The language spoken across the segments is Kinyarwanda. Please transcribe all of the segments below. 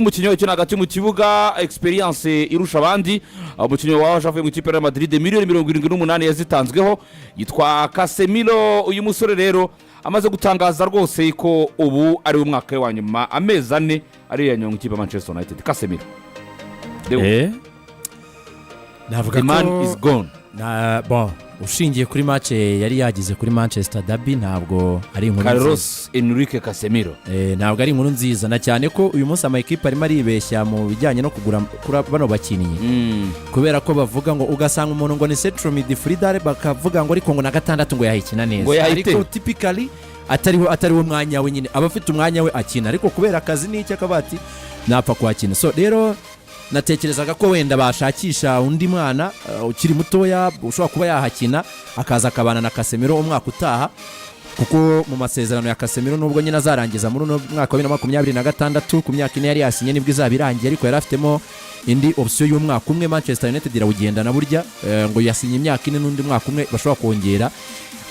umukinnyi ukina hagati mu kibuga experience irusha abandi. Umukinnyi waje avuye mu ikipe ya Real Madrid miliyoni 78 yazitanzweho yitwa Casemiro. Uyu musore rero amaze gutangaza rwose ko ubu ari umwaka wa nyuma amezi 4 ari yanyonga ikipe Manchester United. Casemiro navuga the man is gone. ushingiye kuri match yari yagize kuri Manchester Derby ntabwo ari inkuru Carlos Enrique Casemiro ntabwo ari inkuru nziza na cyane ko uyu munsi ama equipe arimo aribeshya mu bijyanye no kugura bano bakinnyi kubera ko bavuga ngo ugasanga umuntu ngo ni central midfielder bakavuga ngo ariko ngo na gatandatu ngo yahikina neza ariko typically atari wo mwanya we nyine abafite umwanya we akina ariko kubera akazi n'icyo akabati napfa kwakina. So rero natekerezaga ko wenda bashakisha undi mwana ukiri mutoya ushobora kuba yahakina akaza akabana na Casemiro umwaka utaha kuko mu masezerano ya Casemiro nubwo nyine azarangiza muri no mwaka wa 2026 ku myaka ine yari yasinye nibwo izabirangiye ariko yari afitemo indi option y'umwaka umwe Manchester United irawugenda na burya ngo yasinye imyaka ine n'undi mwaka umwe bashobora kongera.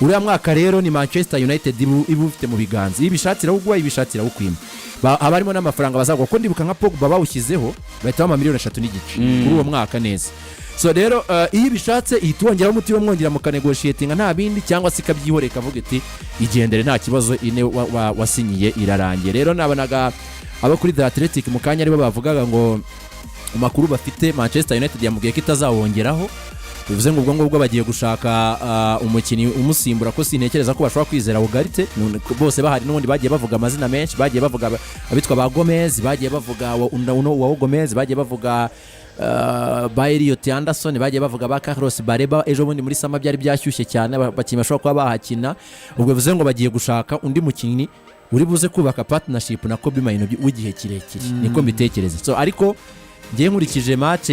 Uriya mwaka rero ni Manchester United ibu ufite mu biganza ibishatira ugwa ibishatira ukwima abarimo n'amafaranga bazagwa ko ndibuka nka Pogba bawushyizeho bahita bama miliyoni 3 n'igice kuri uwo mwaka neza. So rero iyo bishatse itwongeraho umuti wamwongera mu kanegotiating nta bindi cyangwa se kabyihoreka avuga iti igendere nta kibazo ine wasinyiye irarangiye. Rero nabonaga aba kuri The Athletic mu kanya aribo bavugaga ngo amakuru bafite Manchester United yamubwiye ko itazawongeraho bivuze ngo ubwo ngubwo bagiye gushaka umukinnyi umusimbura ko sintekereza ko bashobora kwizera Ugarite bose bahari n'ubundi bagiye bavuga amazina menshi bagiye bavuga abitwa ba Gomez bagiye bavuga wa Gomez bagiye bavuga ba Elliot Anderson bagiye bavuga ba Carlos Bareba ejo bundi muri sama byari byashyushye cyane bakinnyi bashobora kuba bahakina ubwo bivuze ngo bagiye gushaka undi mukinnyi uri buze kubaka partnership na Kobe Mainoo w'igihe kirekire niko mbitekereza. So ariko ngiye nkurikije match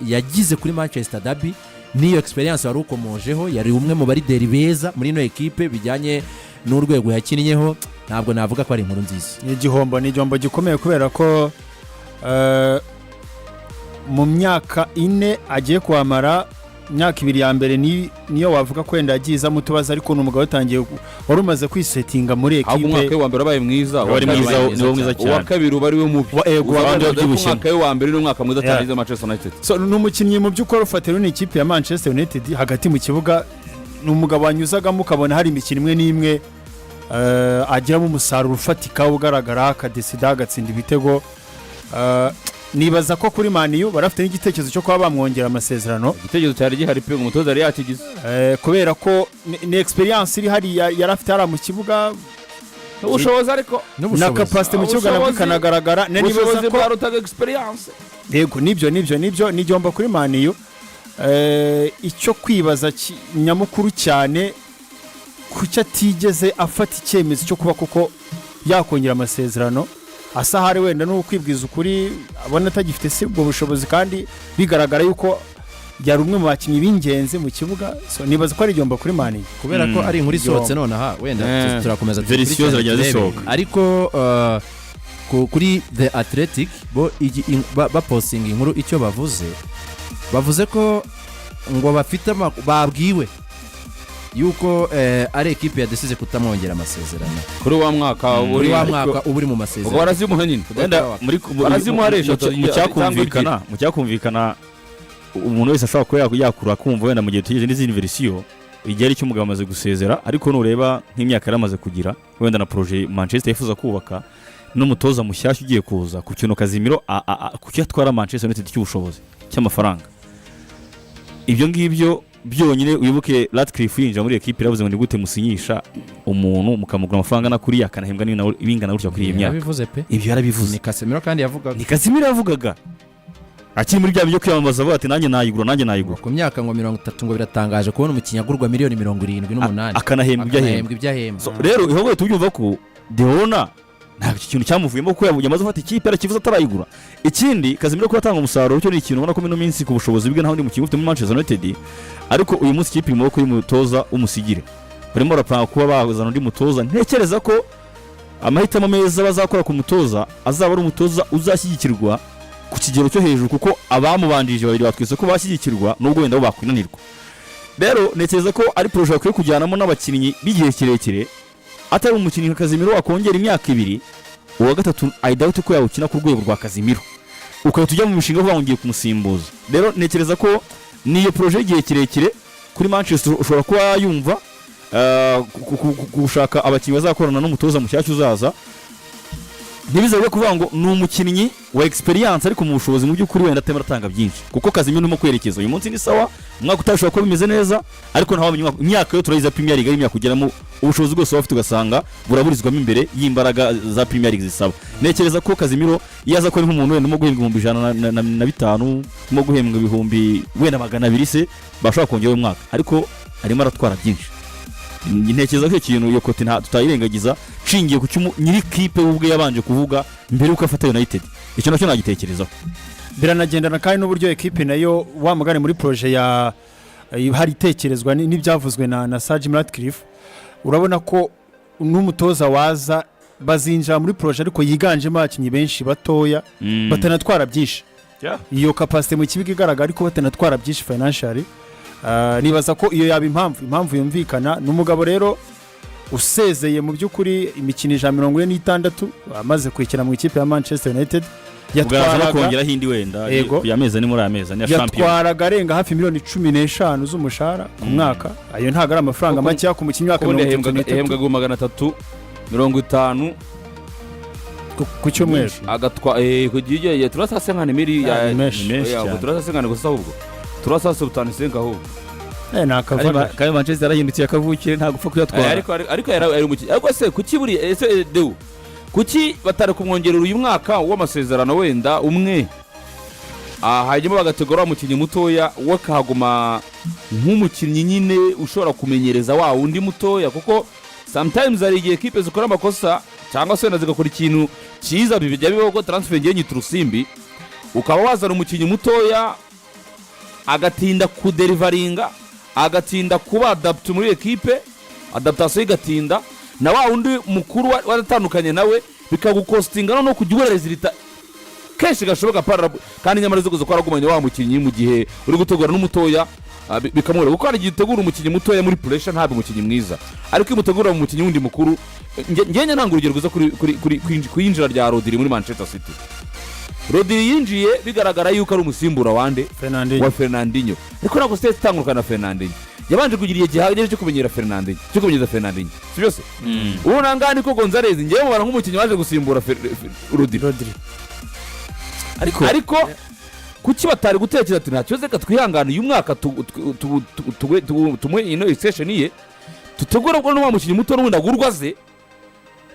yagize kuri Manchester Derby niyo experience wari ukomojeho yari umwe mu bari deri beza muri no equipe bijyanye n'urwego yakinnyeho ntabwo navuga ko ari inkuru nziza. Ni igihombo gikomeye kubera ko mu myaka 4 agiye kwamara imyaka 2 ya mbere niyo wavuga ko wenda yagiza mutubaza ariko n'umugabo watangiye wari umaze kwisetinga muri equipe. Umwaka wa mbere baye mwiza wari mwiza cyane uwa kabiri bari we mubi umwaka wa mbere n'umwaka mwiza cyane za Manchester United. So n'umukinnyi mu by'ukuri ufatira ni ikipe ya Manchester United hagati mu kibuga n'umugabo wanyuzagamo ukabona hari imikino imwe n'imwe agiramo umusaruro ufatika ugaragara akadesida agatsinda ibitego. Nibaza ko kuri Maniyo barafite n'igitekerezo cyo kuba bamwongera amasezerano. Igitekerezo cyari gihari pe umutoza yari yakigize kubera ko ni experience iri hari yarafite ara mu kibuga ubushobozi ariko na capacity mu kibuga nabwo kanagaragara nibaza ko arutaga experience. Yego nibyo nijomba kuri Maniyo icyo kwibaza nyamukuru cyane kucyo atigeze afata icyemezo cyo kuba kuko yakongera amasezerano asahari wenda no kwibwiza ukuri abona atagifite se ubwo bushobozi kandi bigaragara yuko yari umwe mu bakinnyi b'ingenzi mu kibuga. So nibaza ko ari igihombo kuri Mani kubera ko ari inkuru isohotse nonaha wenda turakomeza verisiyo zirajya zisohoka ariko kuri The Athletic bapostinga inkuru icyo bavuze ko ngo bafite babwiwe yuko ari equipe yadesize kutamwongera amasezerano kuri wa mwaka uri mu masezerano warazimuha nyine wenda muri warazimuharesha mu cyakumvikana umuntu wese ashobora kuba yakura kumva wenda mu gihe tugeje n'izindi verisiyo igihe ari cyo umugabo amaze gusezera ariko nureba nk'imyaka yaramaze kugira wenda na projet Manchester yifuza kubaka n'umutoza mushyashya ugiye kuza ku kintu Casemiro kuki atwara Manchester United cy'ubushobozi cy'amafaranga ibyo ngibyo byonyine uyibuke Ratcliffe yinjira muri equipe iravuze ngo ni gute musinyisha umuntu mukamugura amafaranga na kuri yakanahembwa n'ibingana gutya kuri iyi myaka ibyo yarabivuze ni Casemiro kandi yavugaga akiri muri bya byo kwiyamamaza avuga ati nanjye nayigura ku myaka ngo 30 ngo biratangaje kubona umukinnyi agurwa miliyoni 78 akanahembwa ibyo ahembwa. Rero ihobwe tubyumva ko Deona nta kintu cyamuvuyemo ko yamaze gufata ikipe arakivuza atarayigura. Ikindi Casemiro ko atanga umusaruro cyo ni ikintu ubona ko mino minsi ku bushobozi bwe naho ndi mu kintu ufite muri Manchester United ariko uyu munsi ikipe irimo ko y'umutoza umusigire barimo rapanga kuba bazana undi mutoza. Ntekereza ko amahitamo meza bazakora ku mutoza azaba ari umutoza uzashyigikirwa ku kigero cyo hejuru kuko abamubanjije babiri batwise ko bashyigikirwa nubwo wenda bo bakwinanirwa. Rero ntekereza ko ari project yo kujyanamo n'abakinnyi bigihe kirekire atari umukinnyi nka Casemiro akongera imyaka 2 uwa gatatu I doubt ko yawukina ku rwego rwa Casemiro ukahita ujya mu mishinga uvuga ngo ngiye kumusimbuza. Rero ntekereza ko niyo projet y'igihe kirekire kuri Manchester ushobora kuba yumva gushaka abakinnyi bazakorana n'umutoza mushyashya uzaza. Ntibizabe kuvuga ngo ni umukinnyi wa experience ariko mu bushobozi mu by'ukuri wenda atemera atanga byinshi kuko Casemiro nimo kwerekeza uyu munsi ni sawa umwaka utashobora kuba bimeze neza ariko ntaho imyaka yo turayiza Premier League y'imyaka kugeramo ubushobozi bwose bafite ugasanga buraburizwamo imbere y'imbaraga za Premier League zisaba. Nekereza ko Casemiro yaza ko ari nk'umuntu wenda mo guhembwa 150 mo guhembwa ibihumbi wenda 200 se bashaka kongera umwaka ariko arimo aratwara byinshi. Ntekereza ko ikintu iyo kote tutayirengagiza nshingiye ku cyumu nyiri kipe ubwe yabanje kuvuga mbere uko afata United. Icyo nacyo nagitekerezaho biranagendana kandi n'uburyo equipe nayo wamugane muri projet ya hari itekerezwa n'ibyavuzwe na Sir Jim Ratcliffe. Urabona ko n'umutoza waza bazinjira muri projet ariko yiganjemo abakinnyi benshi batoya batanatwara byinshi. Iyo capacity mu kibiga igaragara ariko batanatwara byinshi financially. Nibaza ko iyo yaba impamvu yumvikana n'umugabo rero usezeye mu by'ukuri imikino 146 amaze kwikina mu ikipe ya Manchester United yatwaraga kongera hindi wenda yameza ni muri ameza ni champion yatwaraga arenga hafi miliyoni 15 z'umushahara ku mwaka. Ayo ntago ari amafaranga make ya ku mukinnyi waka 350 ku cyumweru agatwa kugiye turasase nkane miri ya turasase nkane gusa ahubwo turasase butanesenga ahubwo nakavana kandi Manchester yarahindutse yakavukire nta gupfa kuyatwara ariko ari umukino ariko se kuki buri ese Deu kuki batari kumwongerera uyu mwaka w'amasezerano wenda umwe hajyemo bagategura umukinnyi mutoya wakahaguma nk'umukinnyi nyine ushobora kumenyereza wa undi mutoya kuko sometimes ari igihe equipe zikora amakosa cyangwa se zigakora ikintu cyiza bijya bibaho ko transfer ngiye nyiturusimbi ukaba wazana umukinnyi mutoya agatinda kuderivaringa agatinda kuba adapt muri equipe adaptation igatinda na wa undi mukuru waratandukanye nawe bikagukostinga no kujya result kenshi gashoboka para kandi nyamara zo gukora gumanya wa mukinnyi mu gihe uri gutegura n'umutoya bikamura kuko ari gitegura umukinnyi mutoya muri pressure ntabwo umukinnyi mwiza ariko imutegura mu mukinnyi wundi mukuru ngenya ntango urugero guza kuri kwinjira rya Rodri muri Manchester City. Rodri yinjiye bigaragara yuko ari umusimbura wande wa Fernandinho ariko nako se tangurukana na Fernandinho yabanje kugira igihe cyo kumenyera Fernandinho sibyo se ubona ngani ko Gonzalez ngiye mubara nk'umukinnyi waje gusimbura Rodri ariko kuki batari gutekereza ati nta cyoze katwihangana uyu mwaka tumwe ino session ye tutegura ko no mukinnyi muto n'undi agurwaze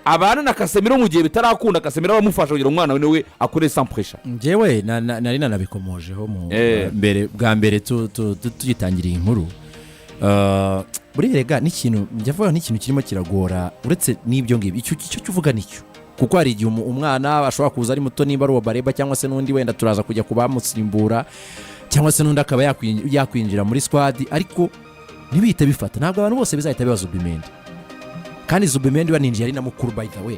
abana na Casemiro mu gihe bitarakunda Casemiro bamufasha kugira umwana we akore sans pressure. Njewe nari nanabikomojeho mu mbere tuyitangiriye inkuru buri rega n'ikintu njyavuga n'ikintu kirimo kiragora uretse n'ibyo ngibyo icyo cyuvuga nicyo kuko hari igihe umwana ashobora kuza ari muto niba ari uwa Bareba cyangwa se n'undi wenda turaza kujya kubamusimbura cyangwa se n'undi akaba yakwinjira muri squad ariko ntibihite bifata ntabwo abantu bose bizahita bibaza Zubimendi kandi Zubimendi baninjiye ari na mukuru by the way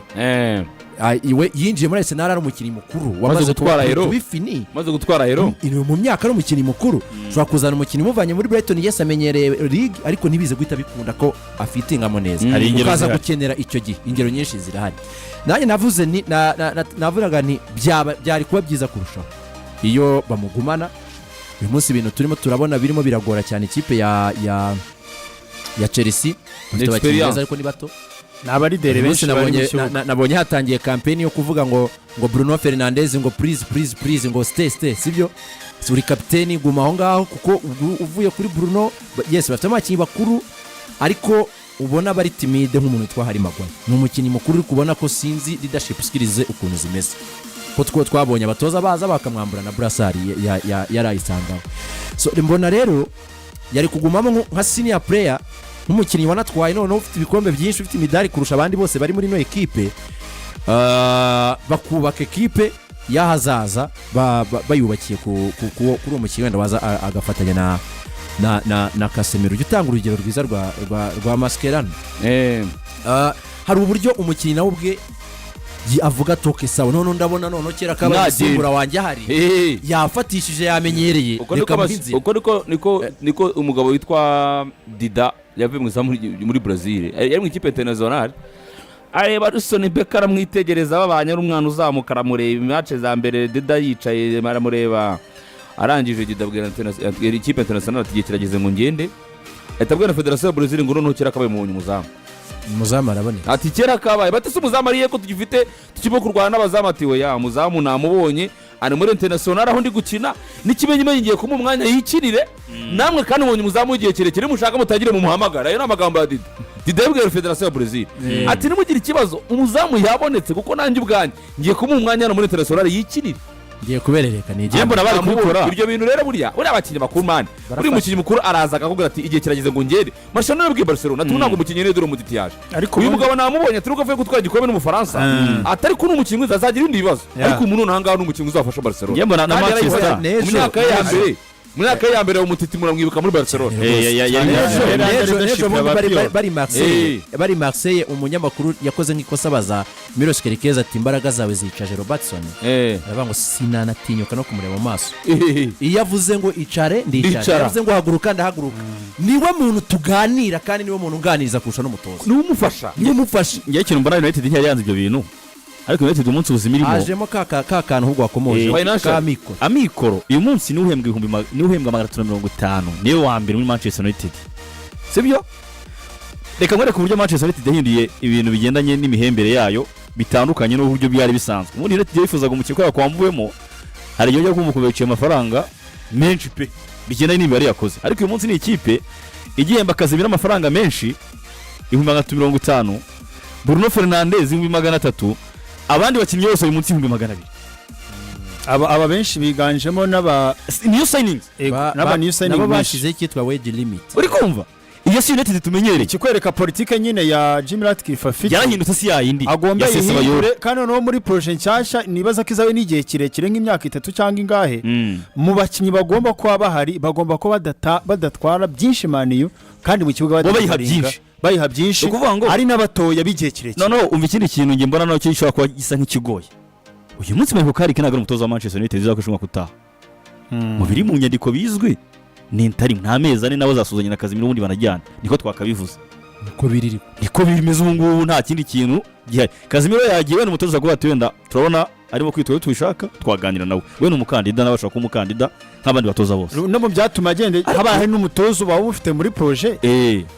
iwe yinjiye muri Arsenal ari umukinnyi mukuru wamaze gutwara hero mu myaka ari umukinnyi mukuru ushobora kuzana umukinnyi umuvanye muri Brighton yes amenyereye league ariko ntibize guhita bikunda ko afitingamo neza ukaza gukenera icyo gihe ingero nyinshi zirahari. Nanjye navuze navuraga nti byari kuba byiza kurushaho iyo bamugumana. Uyu munsi ibintu turimo turabona birimo biragora cyane ikipe ya Chelsea experience ariko ni bato nabari dere benshi nabonye hatangiye campaign yo kuvuga ngo Bruno Fernandes ngo please ngo stay sibyo uri kapiteni guma aho ngaho kuko uvuye kuri Bruno yes bafite amakinnyi bakuru ariko ubona bari timide nk'umuntu witwa Harry Maguire ni umukinnyi mukuru uri kubona ko sinzi leadership skills ukuntu zimeze ko twabonye abatoza baza bakamwambura na brassari yarayisangaho so mbona rero yari kugumamo nka senior player nk'umukinnyi wanatwaye none ufite ibikombe byinshi ufite imidari kurusha abandi bose bari muri no equipe bakubaka equipe yahazaza bayubakiye kuri uwo mukinnyi wenda waza agafatanya na Casemiro utanga urugero rwiza rwa Mascherano hari uburyo umukinnyi nawe ubwe avuga toke sawa none ndabona none kera kabasimbura wanjye hari yafatishije yamenyereye niko umugabo witwa Dida yavuye mu muri Brazil yari mu ikipe international areba Alison Becker aramwitegereza babanye n'umwana uzamuka aramureba imace za mbere Dida yicaye aramureba arangije Dida abwira ikipe international ati kirageze ngo ngende ahita abwira Federation ya Brazil ngo noneho kera kabaye mu muzamu araboneka ati kera kabaye batese umuzamu ariye ko tugifite tukimo kurwana n'abazamu ati oya umuzamu namubonye ari muri international aho ndi gukina n'ikimenyimenyi ngiye kumuha umwanya yikinire namwe kandi mubonye umuzamu w'igihe kirekire mushaka mutagire mu muhamagara ayo ni amagambo ya Dida yabwira Federation ya Brazil ati nimugire ikibazo umuzamu yabonetse kuko nanjye ubwanjye ngiye kumuha umwanya hano muri international yikinire ngiye kuberereka ni Jembo nabari kubikora ibyo bintu rero buriya abakinnyi bakuru mani buri mukinnyi mukuru araza akakubwira ati igihe kirageze ngo ngende Marcelo yabwiye Barcelona ati ntabwo umukinnyi rero umuditiyaje uyu mugabo namubonye ati nuko avuye gutwara igikombe n'umufaransa atari ko n'umukinnyi uzazagira ibindi bibazo ariko umuntu ntangaho n'umukinnyi uzafasha Barcelona Jembo na Manchester mu myaka ya mbere mu myaka ya mbere umutiti muramwibuka muri Barcelona bari Marseille umunyamakuru yakoze nk'ikosa baza Milos Kerkez ati imbaraga zawe zicaje Robertson aravuga ngo sinanatinyuka no kumureba mu maso iyo avuze ngo icare ndicara yavuze ngo haguruka ndahaguruka niwe muntu tuganira kandi niwe muntu unganiriza kurusha n'umutoza niwe umufasha ngiye kintu mbona United ntiyanze ibyo bintu ariko United umunsi ubuzima irimo hajemo ka kantu ahubwo wakomoje ka amikoro uyu munsi ni uhembwa 350 niyo wa mbere muri Manchester United sibyo reka ngore ku buryo Manchester United yahinduye ibintu bigendanye n'imihembere yayo bitandukanye n'uburyo byari bisanzwe muri United yifuzaga umukino kwa kwambuwemo hari igihe cyo kumukubeciye amafaranga menshi pe bigendanye n'ibari yakoze ariko uyu munsi ni ikipe igihemba Casemiro amafaranga menshi 150 Bruno Fernandes 300 abandi bakinnyi bose uyu munsi 200 aba benshi biganjemo new signings new signings nabo bashize cyitwa wage limit uri kumva iyo si United tumenyereye kikwereka politike nyine ya Jim Ratcliffe afite yarahindutse si yayindi agomba yihindure kandi no muri projet nshyashya nibaza ko izawe n'igihe kirekire nk'imyaka 3 cyangwa ingahe mu bakinnyi bagomba kuba bahari bagomba kuba badatwara byinshi maniyo kandi mu kibuga bayiha byinshi ari n'abatoya bigiye kirekire no umva ikindi kintu nge mbona nacyo gishobora kuba gisa nk'ikigoye uyu munsi Michael Carrick ntabwo ari umutoza wa Manchester United uzakwishimwa kutaha mu biri mu nyandiko bizwi ni ntari nta mezi ane nabo zasuzanye na Casemiro ubundi banajyana niko twakabivuze niko bimeze ubu ngubu nta kindi kintu gihari Casemiro yagiye wenda umutoza kuba wenda turabona arimo kwitwa tubishaka twaganira nawe we n'umukandida n'abashaka kumukandida nk'abandi batoza bose no mu byatuma agende habaye n'umutozo bawo ufite muri projet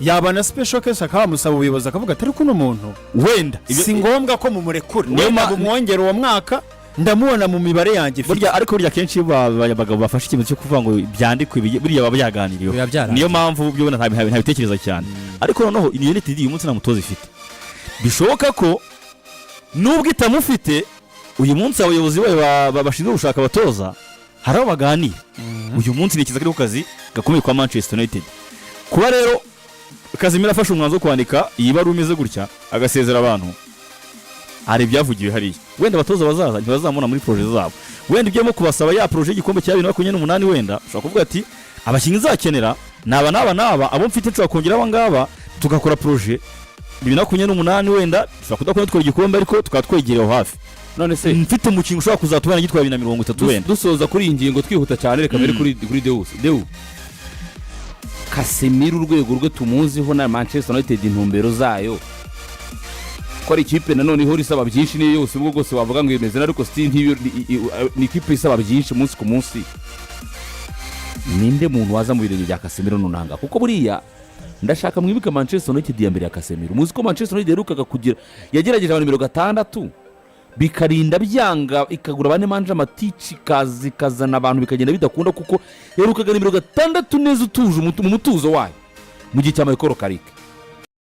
yaba na special case akamusaba ubuyobozi akavuga atari kuno muntu wenda si ngombwa ko mumurekura niyo mwongera uwo mwaka ndamubona mu mibare yanjye ariko burya kenshi abagabo bafashe ikintu cyo kuvuga ngo byandikwe buriya baba byaganiriyeho niyo mpamvu byo ntabitekereza cyane ariko noneho United uyu munsi nta mutoza ifite bishoboka ko nubwo itamufite uyu munsi abayobozi bashinzwe gushaka abatoza hari abo baganira uyu munsi ni ikiza kiri ku kazi gakomeye kwa Manchester United kuba rero Casemiro afashe umwanzuro wo kwandika iyi baruwa imeze gutya agasezera abantu hari ibyavugiwe hariya wenda abatoza bazaza ntibazamubona muri projet zabo wenda ibyemo kubasaba ya projet y'igikombe cya 2028 wenda ushobora kuvuga ati abakinnyi nzakenera naba abo mfite nshobora kongera aba ngaba tugakora projet 2028 wenda ushobora kudakora twari igikombe ariko tukatwegereye hafi none se mfite umukingo ushobora kuzatubana gitwara 2030 wenda dusoza kuri iyi ngingo twihuta cyane reka mbere kuri Deus Casemiro urwego rwe tumuziho na Manchester United intumbero zayo ko ari ikipe nanone ihora isaba byinshi niyo yose ubwo bwose wavuga ngo imeze ariko ni ikipe isaba byinshi munsi ku munsi ninde muntu waza mu birenge bya Casemiro nunanga kuko buriya ndashaka mwibuka Manchester United ya mbere ya Casemiro muzi ko Manchester United yarukaga kugira yagerageje abantu 6 bikarinda byanga ikagura bane manje amatici kazana abantu bikagenda bidakunda kuko yarukaga 6 neza utuje mu mutuzo wayo mu gihe cya Michael Carrick